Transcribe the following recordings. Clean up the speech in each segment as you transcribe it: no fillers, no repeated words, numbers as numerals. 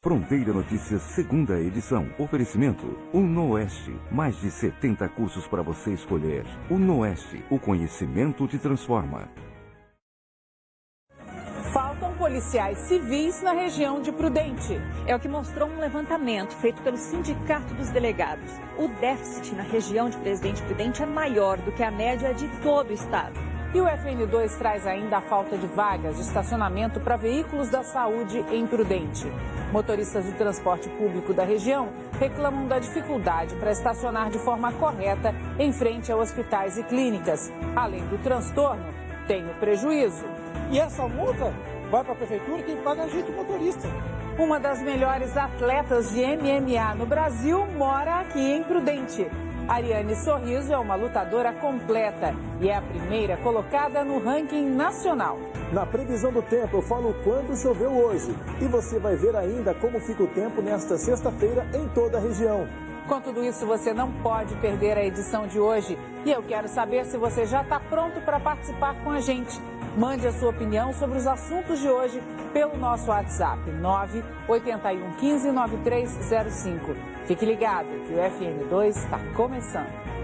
Fronteira Notícias, segunda edição. Oferecimento Unoeste. Mais de 70 cursos para você escolher. Unoeste, o conhecimento te transforma. Faltam policiais civis na região de Prudente. É o que mostrou um levantamento feito pelo Sindicato dos Delegados. O déficit na região de Presidente Prudente é maior do que a média de todo o estado. E o FN2 traz ainda a falta de vagas de estacionamento para veículos da saúde em Prudente. Motoristas do transporte público da região reclamam da dificuldade para estacionar de forma correta em frente a hospitais e clínicas. Além do transtorno, tem o prejuízo. E essa multa vai para a prefeitura, quem paga é a gente, o motorista. Uma das melhores atletas de MMA no Brasil mora aqui em Prudente. Ariane Sorriso é uma lutadora completa e é a primeira colocada no ranking nacional. Na previsão do tempo, eu falo quando choveu hoje. E você vai ver ainda como fica o tempo nesta sexta-feira em toda a região. Com tudo isso, você não pode perder a edição de hoje. E eu quero saber se você já está pronto para participar com a gente. Mande a sua opinião sobre os assuntos de hoje pelo nosso WhatsApp 981 15 9305. Fique ligado que o FN2 está começando.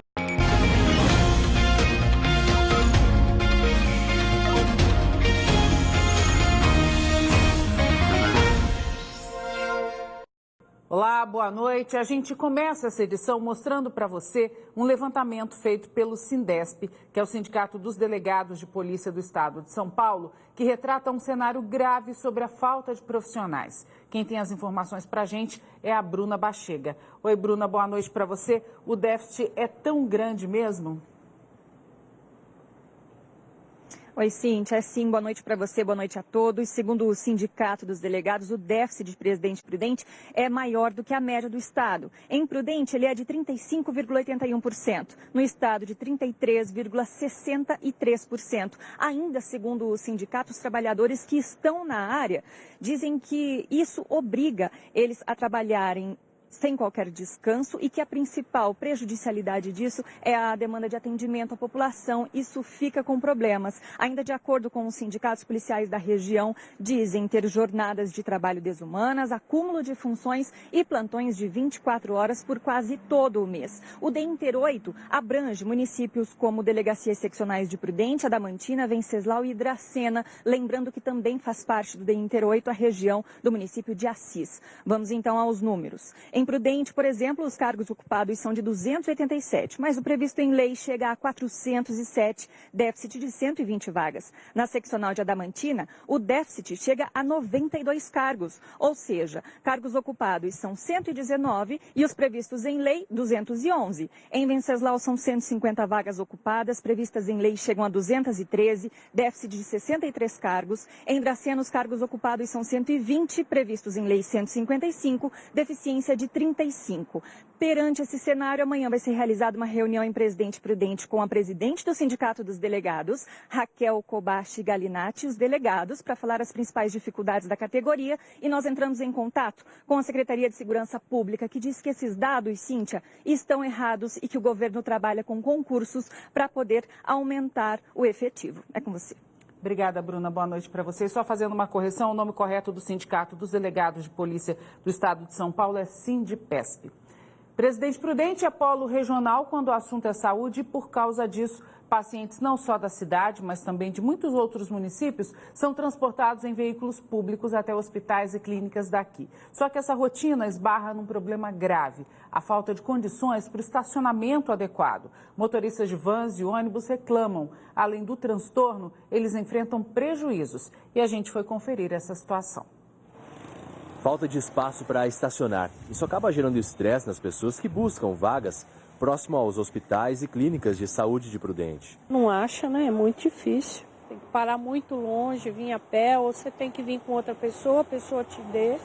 Olá, boa noite. A gente começa essa edição mostrando para você um levantamento feito pelo Sindesp, que é o Sindicato dos Delegados de Polícia do Estado de São Paulo, que retrata um cenário grave sobre a falta de profissionais. Quem tem as informações para a gente é a Bruna Bachega. Oi, Bruna, boa noite para você. O déficit é tão grande mesmo? Oi, Cíntia. Sim, boa noite para você, boa noite a todos. Segundo o Sindicato dos Delegados, o déficit de Presidente Prudente é maior do que a média do Estado. Em Prudente, ele é de 35,81%. No Estado, de 33,63%. Ainda, segundo o sindicato, os trabalhadores que estão na área dizem que isso obriga eles a trabalharem sem qualquer descanso e que a principal prejudicialidade disso é a demanda de atendimento à população. Isso fica com problemas. Ainda de acordo com os sindicatos policiais da região, dizem ter jornadas de trabalho desumanas, acúmulo de funções e plantões de 24 horas por quase todo o mês. O DEINTER 8 abrange municípios como Delegacias Seccionais de Prudente, Adamantina, Venceslau e Dracena, lembrando que também faz parte do DEINTER 8 a região do município de Assis. Vamos então aos números. Em Prudente, por exemplo, os cargos ocupados são de 287, mas o previsto em lei chega a 407, déficit de 120 vagas. Na seccional de Adamantina, o déficit chega a 92 cargos, ou seja, cargos ocupados são 119 e os previstos em lei, 211. Em Venceslau são 150 vagas ocupadas, previstas em lei chegam a 213, déficit de 63 cargos. Em Dracena, os cargos ocupados são 120, previstos em lei 155, deficiência de 35. Perante esse cenário, amanhã vai ser realizada uma reunião em Presidente Prudente com a presidente do Sindicato dos Delegados, Raquel Kobashi Galinatti, e os delegados, para falar as principais dificuldades da categoria. E nós entramos em contato com a Secretaria de Segurança Pública, que diz que esses dados, Cíntia, estão errados e que o governo trabalha com concursos para poder aumentar o efetivo. É com você. Obrigada, Bruna. Boa noite para vocês. Só fazendo uma correção, o nome correto do Sindicato dos Delegados de Polícia do Estado de São Paulo é Sindipesp. Presidente Prudente é polo regional quando o assunto é saúde e, por causa disso, pacientes não só da cidade, mas também de muitos outros municípios são transportados em veículos públicos até hospitais e clínicas daqui. Só que essa rotina esbarra num problema grave, a falta de condições para o estacionamento adequado. Motoristas de vans e ônibus reclamam. Além do transtorno, eles enfrentam prejuízos. E a gente foi conferir essa situação. Falta de espaço para estacionar. Isso acaba gerando estresse nas pessoas que buscam vagas próximo aos hospitais e clínicas de saúde de Prudente. Não acha, né? É muito difícil. Tem que parar muito longe, vir a pé, ou você tem que vir com outra pessoa, a pessoa te deixa,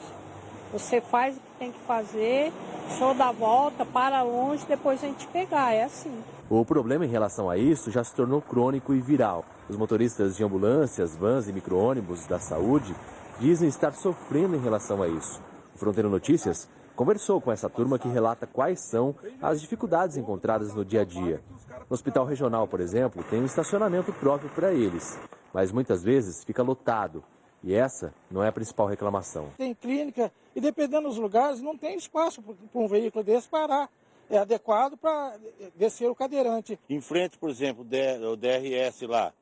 você faz o que tem que fazer, só dá a volta, para longe, depois a gente pegar, é assim. O problema em relação a isso já se tornou crônico e viral. Os motoristas de ambulâncias, vans e micro-ônibus da saúde dizem estar sofrendo em relação a isso. O Fronteira Notícias conversou com essa turma que relata quais são as dificuldades encontradas no dia a dia. No Hospital Regional, por exemplo, tem um estacionamento próprio para eles, mas muitas vezes fica lotado E essa não é a principal reclamação. Tem clínica e dependendo dos lugares não tem espaço para um veículo desse parar. É adequado para descer o cadeirante. Em frente, por exemplo, o DRS lá,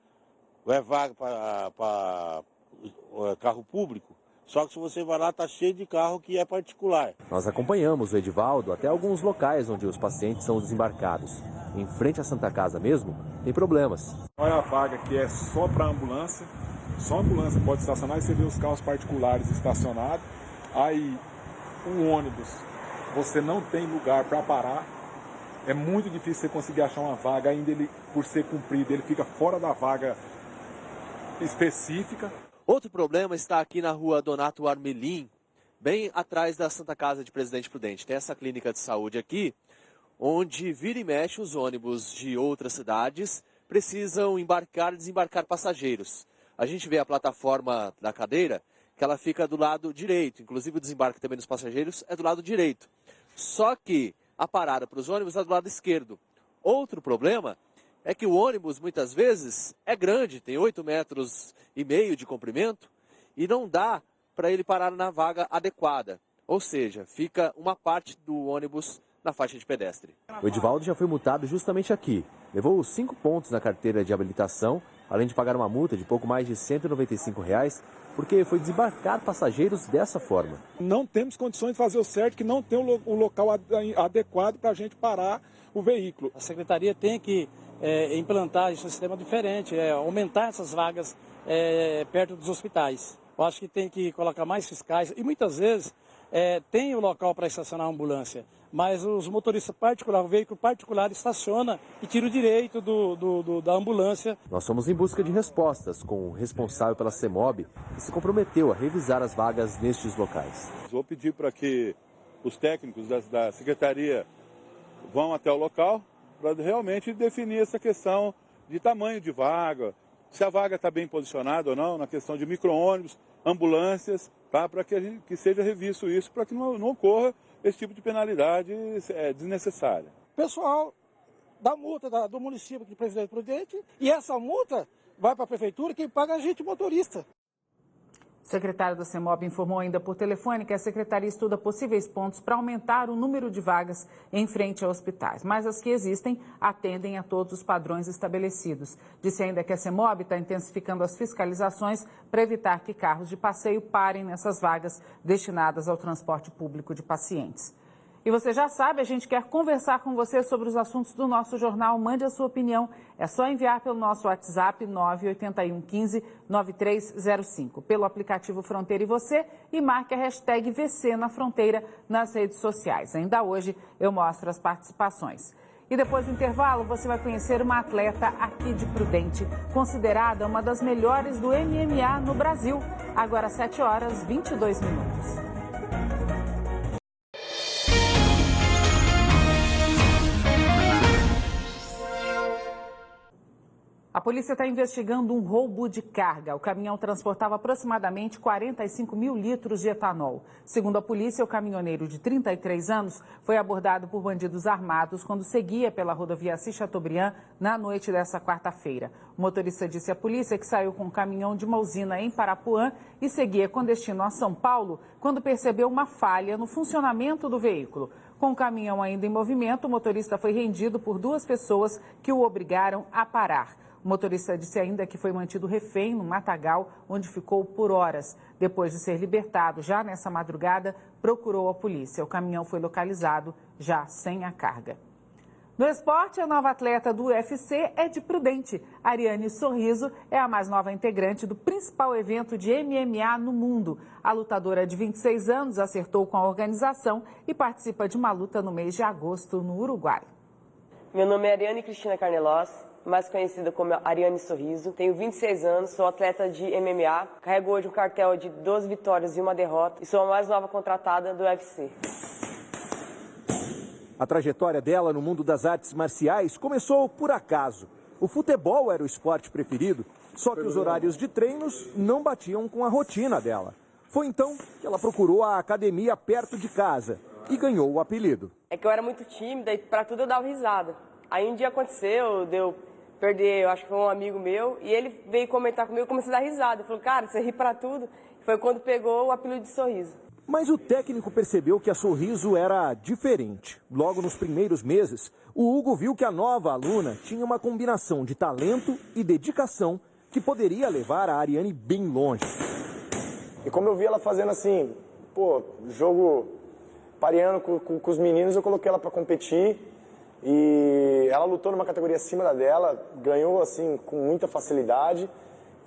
é vaga para carro público, só que se você vai lá está cheio de carro que é particular. Nós acompanhamos o Edivaldo até alguns locais onde os pacientes são desembarcados. Em frente à Santa Casa mesmo, tem problemas. Olha a vaga que é só para ambulância, só a ambulância pode estacionar e você vê os carros particulares estacionados. Aí o ônibus, você não tem lugar para parar, é muito difícil você conseguir achar uma vaga, ainda ele, por ser comprido, ele fica fora da vaga específica. Outro problema está aqui na rua Donato Armelin, bem atrás da Santa Casa de Presidente Prudente. Tem essa clínica de saúde aqui, onde vira e mexe os ônibus de outras cidades precisam embarcar e desembarcar passageiros. A gente vê a plataforma da cadeira, que ela fica do lado direito, inclusive o desembarque também dos passageiros é do lado direito. Só que a parada para os ônibus é do lado esquerdo. Outro problema é que o ônibus muitas vezes é grande, tem 8,5 metros de comprimento e não dá para ele parar na vaga adequada. Ou seja, fica uma parte do ônibus na faixa de pedestre. O Edivaldo já foi multado justamente aqui. Levou 5 pontos na carteira de habilitação, além de pagar uma multa de pouco mais de R$ 195, porque foi desembarcar passageiros dessa forma. Não temos condições de fazer o certo, que não tem um local adequado para a gente parar o veículo. A secretaria tem que implantar um sistema diferente, aumentar essas vagas perto dos hospitais. Eu acho que tem que colocar mais fiscais e muitas vezes tem o local para estacionar a ambulância, mas os motoristas particulares, o veículo particular estaciona e tira o direito da ambulância. Nós fomos em busca de respostas com o responsável pela CEMOB, que se comprometeu a revisar as vagas nestes locais. Vou pedir para que os técnicos da secretaria vão até o local para realmente definir essa questão de tamanho de vaga, se a vaga está bem posicionada ou não, na questão de micro-ônibus, ambulâncias, tá? Para que seja revisto isso, para que não ocorra esse tipo de penalidade desnecessária. Pessoal da multa do município de Presidente Prudente, e essa multa vai para a prefeitura, quem paga é a gente motorista. O secretário da CEMOB informou ainda por telefone que a secretaria estuda possíveis pontos para aumentar o número de vagas em frente a hospitais, mas as que existem atendem a todos os padrões estabelecidos. Disse ainda que a CEMOB está intensificando as fiscalizações para evitar que carros de passeio parem nessas vagas destinadas ao transporte público de pacientes. E você já sabe, a gente quer conversar com você sobre os assuntos do nosso jornal. Mande a sua opinião. É só enviar pelo nosso WhatsApp 981 15 9305, pelo aplicativo Fronteira e Você e marque a hashtag VC na Fronteira nas redes sociais. Ainda hoje eu mostro as participações. E depois do intervalo, você vai conhecer uma atleta aqui de Prudente, considerada uma das melhores do MMA no Brasil. Agora 7h22. A polícia está investigando um roubo de carga. O caminhão transportava aproximadamente 45 mil litros de etanol. Segundo a polícia, o caminhoneiro de 33 anos foi abordado por bandidos armados quando seguia pela rodovia Assis Chateaubriand na noite dessa quarta-feira. O motorista disse à polícia que saiu com um caminhão de uma usina em Parapuã e seguia com destino a São Paulo quando percebeu uma falha no funcionamento do veículo. Com o caminhão ainda em movimento, o motorista foi rendido por 2 pessoas que o obrigaram a parar. O motorista disse ainda que foi mantido refém no matagal, onde ficou por horas. Depois de ser libertado, já nessa madrugada, procurou a polícia. O caminhão foi localizado já sem a carga. No esporte, a nova atleta do UFC é de Prudente. Ariane Sorriso é a mais nova integrante do principal evento de MMA no mundo. A lutadora de 26 anos acertou com a organização e participa de uma luta no mês de agosto no Uruguai. Meu nome é Ariane Cristina Carnelos, mais conhecida como Ariane Sorriso. Tenho 26 anos, sou atleta de MMA, carrego hoje um cartel de 12 vitórias e 1 derrota e sou a mais nova contratada do UFC. A trajetória dela no mundo das artes marciais começou por acaso. O futebol era o esporte preferido, só que os horários de treinos não batiam com a rotina dela. Foi então que ela procurou a academia perto de casa e ganhou o apelido. É que eu era muito tímida e para tudo eu dava risada. Aí um dia aconteceu de eu perder, eu acho que foi um amigo meu, e ele veio comentar comigo, eu comecei a dar risada. Ele falou, cara, você ri pra tudo. Foi quando pegou o apelido de Sorriso. Mas o técnico percebeu que a Sorriso era diferente. Logo nos primeiros meses, o Hugo viu que a nova aluna tinha uma combinação de talento e dedicação que poderia levar a Ariane bem longe. E como eu vi ela fazendo assim, jogo pareando com os meninos, eu coloquei ela para competir. E ela lutou numa categoria acima da dela, ganhou assim com muita facilidade.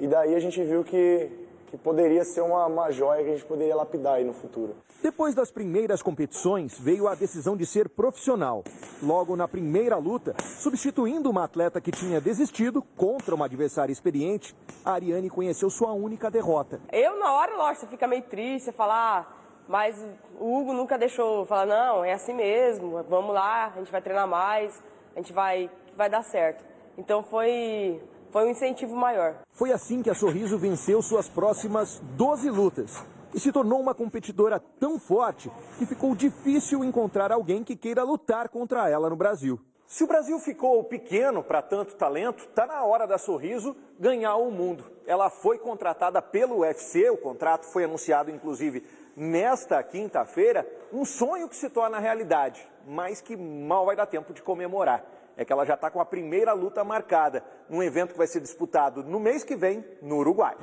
E daí a gente viu que poderia ser uma joia que a gente poderia lapidar aí no futuro. Depois das primeiras competições, veio a decisão de ser profissional. Logo na primeira luta, substituindo uma atleta que tinha desistido contra uma adversária experiente, a Ariane conheceu sua única derrota. Eu, na hora, lógico, você fica meio triste, você fala, mas o Hugo nunca deixou, fala, não, é assim mesmo, vamos lá, a gente vai treinar mais, a gente vai dar certo. Então foi um incentivo maior. Foi assim que a Sorriso venceu suas próximas 12 lutas e se tornou uma competidora tão forte que ficou difícil encontrar alguém que queira lutar contra ela no Brasil. Se o Brasil ficou pequeno para tanto talento, está na hora da Sorriso ganhar o mundo. Ela foi contratada pelo UFC, o contrato foi anunciado inclusive nesta quinta-feira, um sonho que se torna realidade, mas que mal vai dar tempo de comemorar. É que ela já está com a primeira luta marcada, num evento que vai ser disputado no mês que vem, no Uruguai.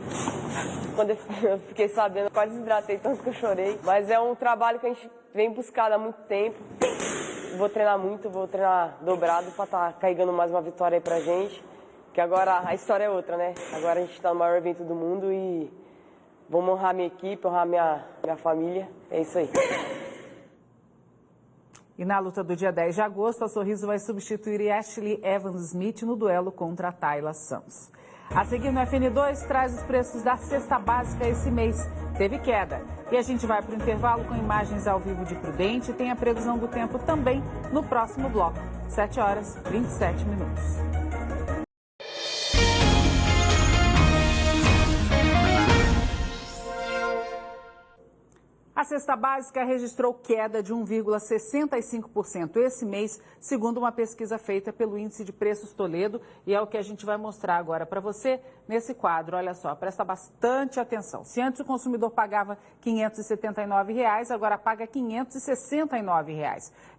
Quando eu fiquei sabendo, eu quase desidratei tanto que eu chorei. Mas é um trabalho que a gente vem buscando há muito tempo. Vou treinar muito, vou treinar dobrado para estar carregando mais uma vitória aí pra gente. Que agora a história é outra, né? Agora a gente está no maior evento do mundo e vamos honrar minha equipe, honrar minha família. É isso aí. E na luta do dia 10 de agosto, a Sorriso vai substituir Ashley Evans-Smith no duelo contra a Tayla Santos. A seguir no FN2 traz os preços da cesta básica esse mês. Teve queda. E a gente vai para o intervalo com imagens ao vivo de Prudente e tem a previsão do tempo também no próximo bloco. 7h27. A cesta básica registrou queda de 1,65% esse mês, segundo uma pesquisa feita pelo Índice de Preços Toledo, e é o que a gente vai mostrar agora para você nesse quadro. Olha só, presta bastante atenção. Se antes o consumidor pagava R$ 579, agora paga R$ 569.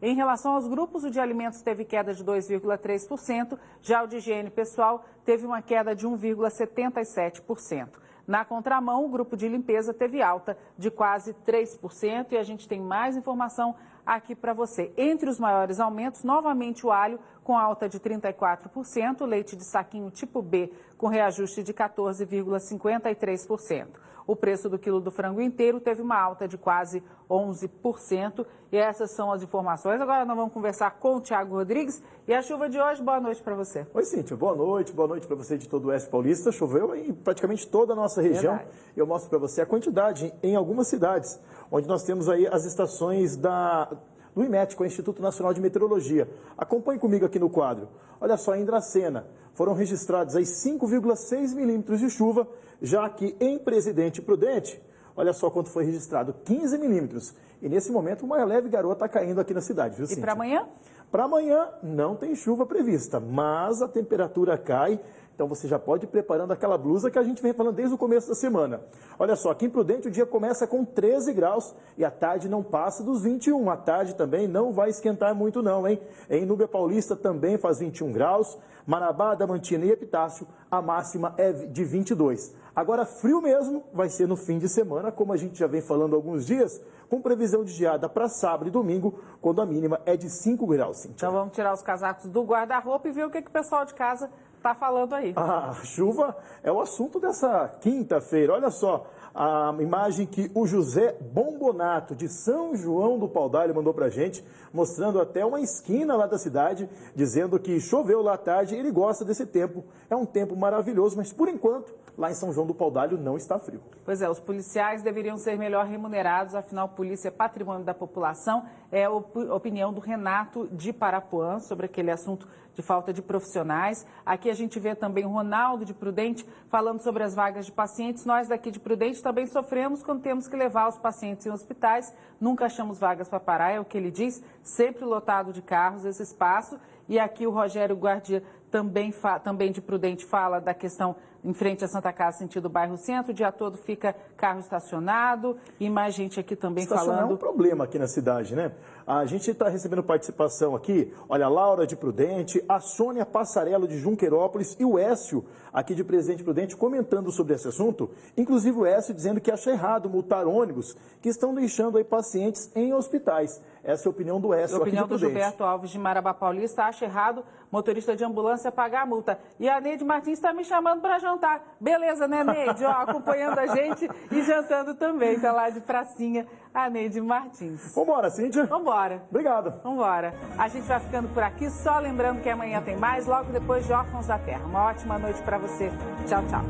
Em relação aos grupos, o de alimentos teve queda de 2,3%, já o de higiene pessoal teve uma queda de 1,77%. Na contramão, o grupo de limpeza teve alta de quase 3% e a gente tem mais informação aqui para você. Entre os maiores aumentos, novamente o alho com alta de 34%, leite de saquinho tipo B com reajuste de 14,53%. O preço do quilo do frango inteiro teve uma alta de quase 11%. E essas são as informações. Agora nós vamos conversar com o Thiago Rodrigues. E a chuva de hoje, boa noite para você. Oi, Cíntia, boa noite para você de todo o Oeste Paulista. Choveu em praticamente toda a nossa região. Verdade. Eu mostro para você a quantidade em algumas cidades, onde nós temos aí as estações do IMET, com o Instituto Nacional de Meteorologia. Acompanhe comigo aqui no quadro. Olha só, em Dracena, foram registrados aí 5,6 milímetros de chuva, já que em Presidente Prudente, olha só quanto foi registrado, 15 milímetros. E nesse momento uma leve garoa está caindo aqui na cidade, viu, Cíntia? E para amanhã? Para amanhã não tem chuva prevista, mas a temperatura cai. Então você já pode ir preparando aquela blusa que a gente vem falando desde o começo da semana. Olha só, aqui em Prudente o dia começa com 13 graus e a tarde não passa dos 21. A tarde também não vai esquentar muito não, hein? Em Núbia Paulista também faz 21 graus. Marabá, Adamantina e Epitácio, a máxima é de 22. Agora, frio mesmo vai ser no fim de semana, como a gente já vem falando há alguns dias, com previsão de geada para sábado e domingo, quando a mínima é de 5 graus. Cíntia. Então vamos tirar os casacos do guarda-roupa e ver o que o pessoal de casa está falando aí. A chuva é o assunto dessa quinta-feira. Olha só a imagem que o José Bombonato, de São João do Paudalho, mandou pra gente, mostrando até uma esquina lá da cidade, dizendo que choveu lá à tarde e ele gosta desse tempo. É um tempo maravilhoso, mas por enquanto, lá em São João do Paudalho não está frio. Pois é, os policiais deveriam ser melhor remunerados, afinal, polícia é patrimônio da população. É a opinião do Renato de Parapuã sobre aquele assunto de falta de profissionais. Aqui a gente vê também o Ronaldo de Prudente falando sobre as vagas de pacientes. Nós daqui de Prudente também sofremos quando temos que levar os pacientes em hospitais. Nunca achamos vagas para parar, é o que ele diz, sempre lotado de carros esse espaço. E aqui o Rogério Guardia também de Prudente fala da questão em frente à Santa Casa, sentido bairro Centro, o dia todo fica carro estacionado e mais gente aqui também Estacionar falando. É um problema aqui na cidade, né? A gente está recebendo participação aqui, olha, a Laura de Prudente, a Sônia Passarello de Junqueirópolis e o Écio, aqui de Presidente Prudente, comentando sobre esse assunto. Inclusive o Écio dizendo que acha errado multar ônibus que estão deixando aí pacientes em hospitais. Essa é a opinião do Écio aqui de Prudente. A opinião do Gilberto Alves de Marabá Paulista, acha errado motorista de ambulância pagar a multa. E a Neide Martins está me chamando para jantar. Beleza, né, Neide? Ó, acompanhando a gente e jantando também. Está lá de pracinha a Neide Martins. Vambora, Cíntia. Vambora. Obrigado. Vambora. A gente vai ficando por aqui, só lembrando que amanhã tem mais, logo depois de Órfãos da Terra. Uma ótima noite para você. Tchau, tchau.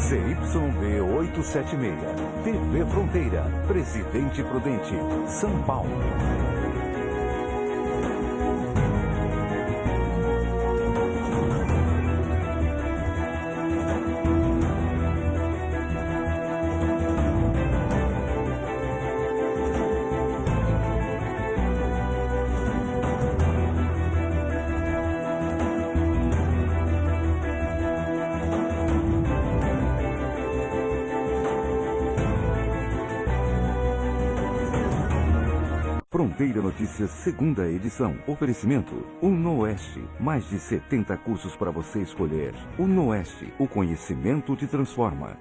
CYB 876, TV Fronteira, Presidente Prudente, São Paulo. Fronteira Notícias, segunda edição. Oferecimento: UNOeste. Mais de 70 cursos para você escolher. UNOeste, o conhecimento te transforma.